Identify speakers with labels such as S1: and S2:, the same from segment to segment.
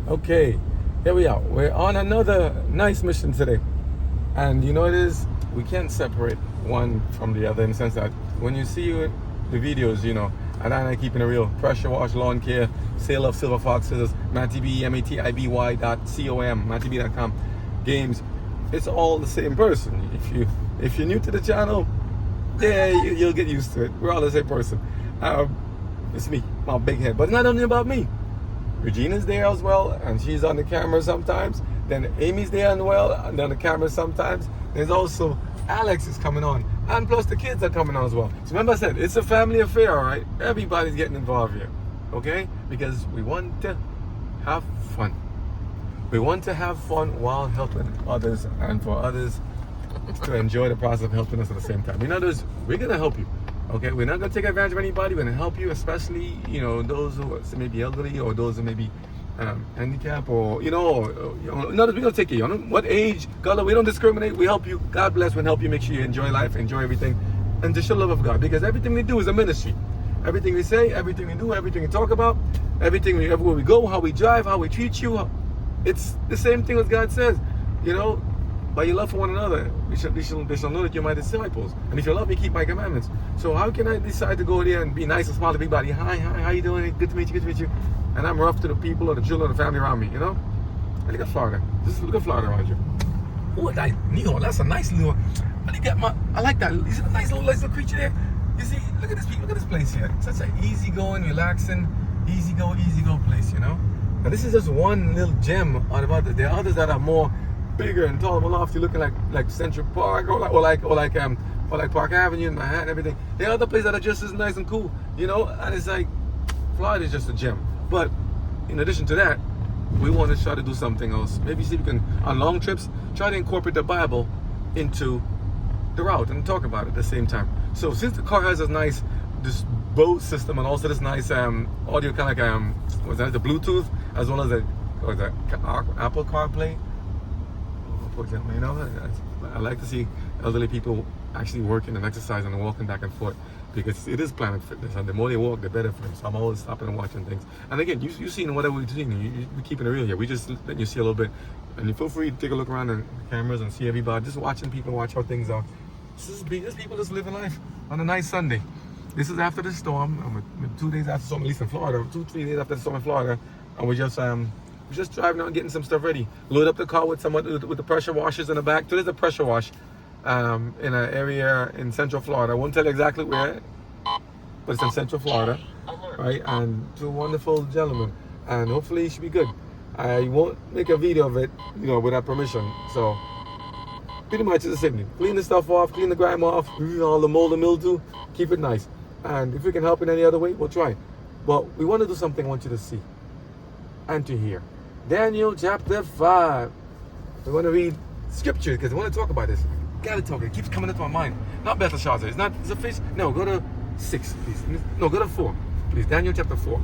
S1: Okay, here we are. We're on another nice mission today. And you know it is, we can't separate one from the other in the sense that when you see the videos, and I keeping it real, pressure wash, lawn care, sale of silver fox scissors, MattyB, MATIBY.com, MattyB.com, games, it's all the same person. If you're new to the channel, yeah, you'll get used to it. We're all the same person. It's me, my big head. But it's not only about me. Regina's there as well, and she's on the camera sometimes. Then Amy's there as well, and on the camera sometimes. There's also Alex is coming on, and plus the kids are coming on as well. So remember I said, it's a family affair, all right? Everybody's getting involved here, okay? Because we want to have fun. We want to have fun while helping others, and for others to enjoy the process of helping us at the same time. In other words, we're going to help you. Okay, we're not going to take advantage of anybody. We're going to help you, especially, those who are maybe elderly or those who may be handicapped or, we're going to take you. What age, color, we don't discriminate. We help you. God bless. We'll help you make sure you enjoy life, enjoy everything, and to show love of God. Because everything we do is a ministry. Everything we say, everything we do, everything we talk about, everywhere we go, how we drive, how we treat you, it's the same thing as God says, by your love for one another, they shall know that you're my disciples. And if you love me, keep my commandments. So how can I decide to go there and be nice and smile to everybody? Hi, how you doing? Good to meet you. And I'm rough to the people or the children or the family around me, And look at Florida. Just look at Florida around you. Oh, that neon, that's a nice little, I like that. You see the nice little creature there? You see, look at this people, look at this place here. Such an easygoing, relaxing, easy go place, And this is just one little gem out of others. There are others that are more bigger and taller, more lofty, looking like Central Park or like Park Avenue in Manhattan and everything. There are other places that are just as nice and cool, And it's like Florida is just a gem. But in addition to that, we want to try to do something else. Maybe see if we can, on long trips, try to incorporate the Bible into the route and talk about it at the same time. So since the car has this Bose system and also this nice audio kind of like the Bluetooth as well as the Apple CarPlay. For example, I like to see elderly people actually working and exercising and walking back and forth because it is Planet Fitness, and the more they walk, the better for them. So I'm always stopping and watching things. And again, you seen whatever we're doing. We're keeping it real here. We just letting you see a little bit, and you feel free to take a look around the cameras and see everybody. Just watching people, watch how things are. This people just living life on a nice Sunday. This is after the storm. 2 days after the storm, at least in Florida. 2-3 days after the storm in Florida, and we're just driving out and getting some stuff ready. Load up the car with the pressure washers in the back. So there's a pressure wash in an area in Central Florida. I won't tell you exactly where, but it's in Central Florida, right? And two wonderful gentlemen, and hopefully it should be good. I won't make a video of it, without permission. So pretty much it's the same thing. Clean the stuff off, clean the grime off, all the mold and mildew, keep it nice. And if we can help in any other way, we'll try. But we want to do something I want you to see and to hear. Daniel chapter 5. We want to read scripture because I want to talk about this. Gotta talk. It keeps coming into my mind. Not Belshazzar. It's a fish. No, go to 6, please. No, go to 4, please. Daniel chapter 4.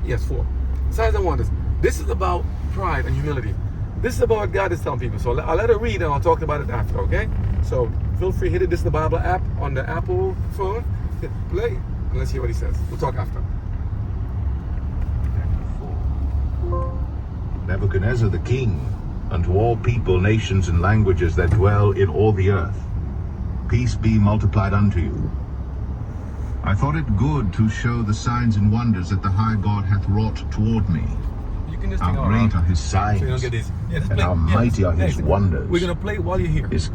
S1: Yes, 4. Signs and wonders. This is about pride and humility. This is about what God is telling people. So I'll let her read and I'll talk about it after, okay? So feel free, hit it. This is the Bible app on the Apple phone. Hit play and let's hear what he says. We'll talk after.
S2: Nebuchadnezzar the king, unto all people, nations, and languages that dwell in all the earth, peace be multiplied unto you. I thought it good to show the signs and wonders that the high God hath wrought toward me. How great are his signs, and how mighty are his wonders.
S1: We're going to play while you're here. Mute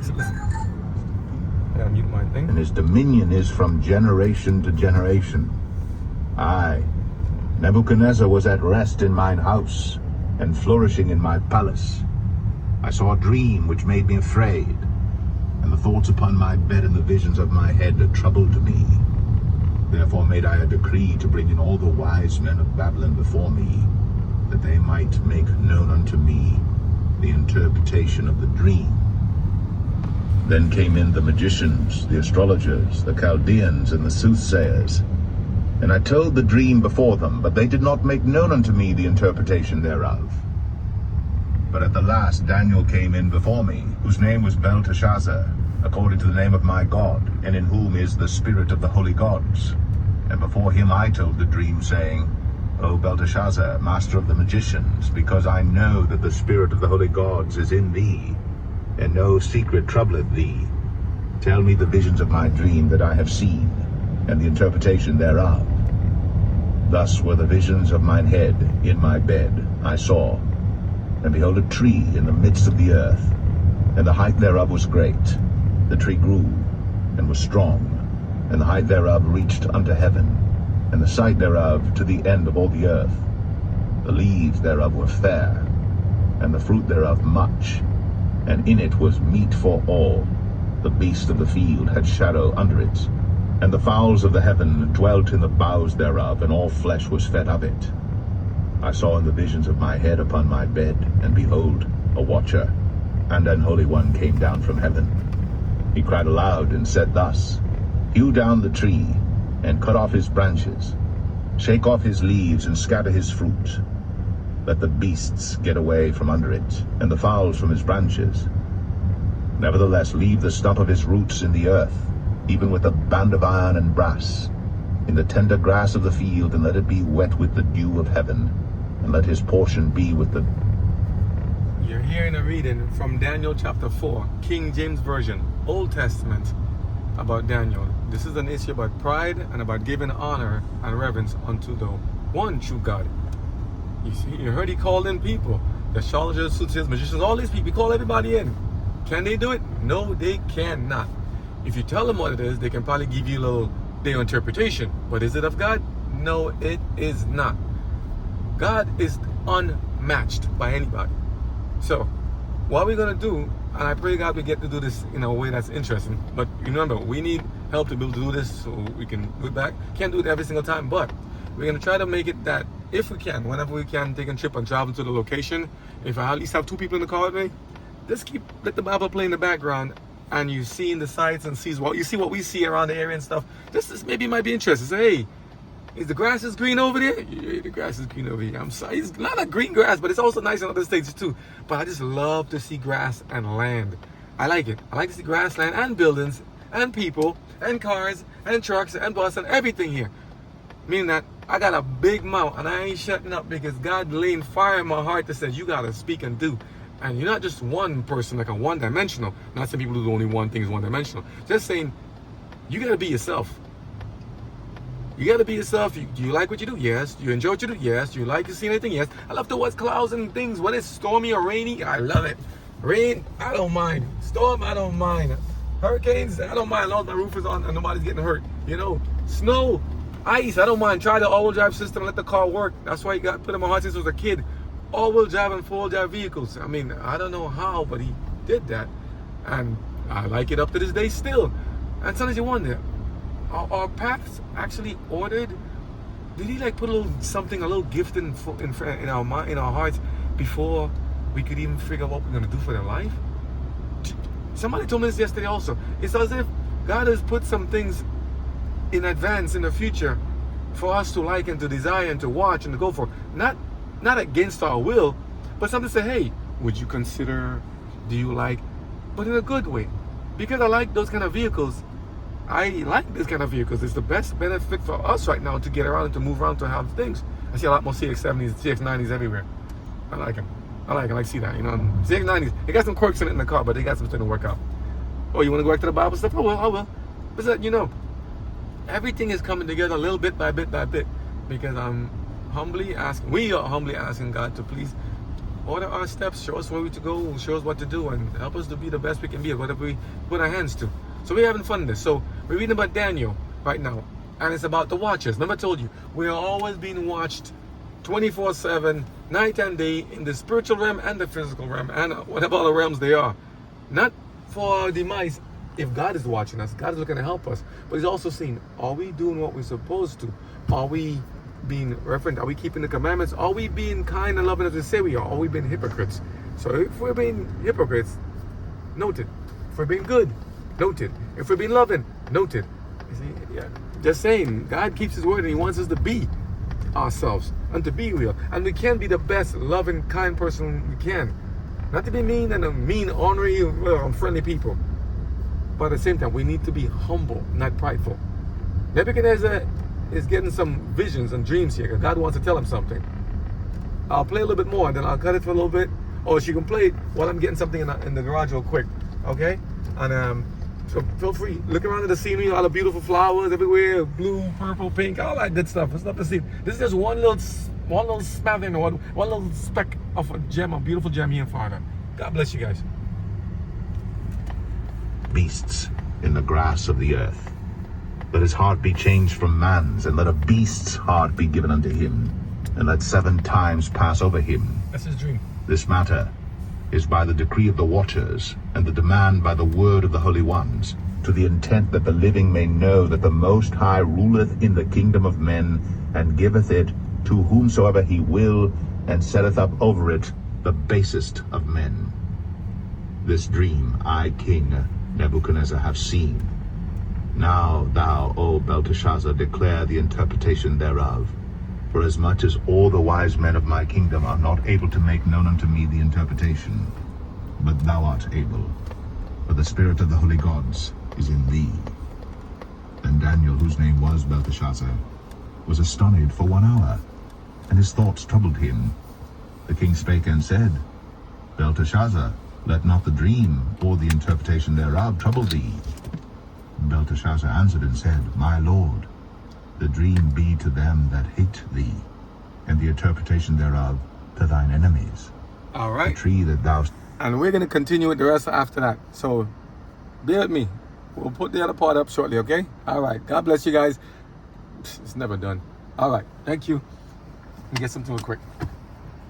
S1: my thing.
S2: And his dominion is from generation to generation. I, Nebuchadnezzar, was at rest in mine house, and flourishing in my palace. I saw a dream which made me afraid, and the thoughts upon my bed and the visions of my head troubled me. Therefore made I a decree to bring in all the wise men of Babylon before me, that they might make known unto me the interpretation of the dream. Then came in the magicians, the astrologers, the Chaldeans, and the soothsayers. And I told the dream before them, but they did not make known unto me the interpretation thereof. But at the last Daniel came in before me, whose name was Belteshazzar, according to the name of my God, and in whom is the spirit of the holy gods. And before him I told the dream, saying, O Belteshazzar, master of the magicians, because I know that the spirit of the holy gods is in thee, and no secret troubleth thee. Tell me the visions of my dream that I have seen, and the interpretation thereof. Thus were the visions of mine head in my bed. I saw, and behold, a tree in the midst of the earth, and the height thereof was great. The tree grew, and was strong, and the height thereof reached unto heaven, and the sight thereof to the end of all the earth. The leaves thereof were fair, and the fruit thereof much, and in it was meat for all. The beast of the field had shadow under it, and the fowls of the heaven dwelt in the boughs thereof, and all flesh was fed of it. I saw in the visions of my head upon my bed, and behold, a watcher, and an holy one came down from heaven. He cried aloud and said thus, Hew down the tree, and cut off his branches, shake off his leaves, and scatter his fruit. Let the beasts get away from under it, and the fowls from his branches. Nevertheless, leave the stump of his roots in the earth, even with a band of iron and brass, in the tender grass of the field, and let it be wet with the dew of heaven, and let his portion be with the...
S1: You're hearing a reading from Daniel chapter 4, King James Version, Old Testament, about Daniel. This is an issue about pride and about giving honor and reverence unto the one true God. You see, you heard he called in people, the astrologers, soothsayers, magicians, all these people. He called everybody in. Can they do it? No, they cannot. If you tell them what it is, they can probably give you a little their interpretation. But is it of God? No, it is not. God is unmatched by anybody. So, what we're going to do, and I pray God we get to do this in a way that's interesting. But remember, we need help to be able to do this so we can do it back. Can't do it every single time, but we're going to try to make it that if we can, whenever we can, take a trip and travel to the location. If I at least have 2 people in the car with me, just let the Bible play in the background, and you see in the sights and see what we see around the area and stuff. This maybe might be interesting. Say, hey, is the grass is green over there? Yeah, the grass is green over here. I'm sorry, it's not a green grass, but it's also nice in other states too. But I just love to see grass and land. I like it. I like to see grass, land, and buildings, and people, and cars, and trucks, and buses, and everything here. Meaning that I got a big mouth, and I ain't shutting up because God laying fire in my heart that says you gotta speak and do. And you're not just one person, like a one-dimensional. Not saying people who do only one thing is one-dimensional. Just saying, you gotta be yourself. You gotta be yourself. Do you like what you do? Yes. Do you enjoy what you do? Yes. Do you like to see anything? Yes. I love to watch clouds and things. When it's stormy or rainy, I love it. Rain, I don't mind. Storm, I don't mind. Hurricanes, I don't mind. As long as my roof is on and nobody's getting hurt. You know, snow, ice, I don't mind. Try the all-wheel drive system and let the car work. That's why you got put in my heart since I was a kid. All-wheel drive and four-wheel drive vehicles. I mean, I don't know how, but he did that. And I like it up to this day still. And sometimes you wonder, are paths actually ordered? Did he like put a little gift in our mind, in our hearts before we could even figure out what we're gonna do for their life? Somebody told me this yesterday also. It's as if God has put some things in advance in the future for us to like and to desire and to watch and to go for. Not against our will, but something to say, hey, would you consider, do you like, but in a good way. Because I like those kind of vehicles. I like this kind of vehicles. It's the best benefit for us right now to get around and to move around, to have things. I see a lot more CX-70s, CX-90s everywhere. I like them. I like to see that, you know. CX-90s, they got some quirks in it in the car, but they got something to work out. Oh, you want to go back to the Bible stuff? Oh, well, I will. But that, you know, everything is coming together a little bit by bit by bit, because we are humbly asking God to please order our steps, show us where we to go, show us what to do, and help us to be the best we can be at whatever we put our hands to. So we're having fun in this. So we're reading about Daniel right now, and it's about the watchers. Remember I told you, we're always being watched 24/7, night and day, in the spiritual realm and the physical realm, and whatever other realms they are. Not for our demise. If God is watching us, God is looking to help us. But he's also saying, are we doing what we're supposed to? Are we being reverent? Are we keeping the commandments? Are we being kind and loving as they say we are? Are we being hypocrites? So if we're being hypocrites, noted. If we're being good, noted. If we're being loving, noted. You see, yeah. Just saying, God keeps his word and he wants us to be ourselves and to be real. And we can be the best loving, kind person we can. Not to be mean and mean, ornery, unfriendly people. But at the same time, we need to be humble, not prideful. Nebuchadnezzar is getting some visions and dreams here, because God wants to tell him something. I'll play a little bit more, then I'll cut it for a little bit. Or she can play it while I'm getting something in the garage real quick, okay? And so feel free, look around at the scenery, all the beautiful flowers everywhere, blue, purple, pink, all that good stuff. It's not to see. This is just one little smattering, one little speck of a gem, a beautiful gem here in Florida. God bless you guys.
S2: Beasts in the grass of the earth. Let his heart be changed from man's, and let a beast's heart be given unto him, and let 7 times pass over him.
S1: That's his dream.
S2: This matter is by the decree of the watchers, and the demand by the word of the holy ones, to the intent that the living may know that the Most High ruleth in the kingdom of men, and giveth it to whomsoever he will, and setteth up over it the basest of men. This dream I, King Nebuchadnezzar, have seen. Now thou, O Belteshazzar, declare the interpretation thereof. For as much as all the wise men of my kingdom are not able to make known unto me the interpretation, but thou art able, for the spirit of the holy gods is in thee. Then Daniel, whose name was Belteshazzar, was astonished for 1 hour, and his thoughts troubled him. The king spake and said, Belteshazzar, let not the dream or the interpretation thereof trouble thee. Belteshazzar answered and said, My lord, the dream be to them that hate thee, and the interpretation thereof to thine enemies.
S1: All right.
S2: The tree that thou...
S1: And we're going to continue with the rest after that. So bear with me. We'll put the other part up shortly, okay? All right. God bless you guys. It's never done. All right. Thank you. Let me get something real quick.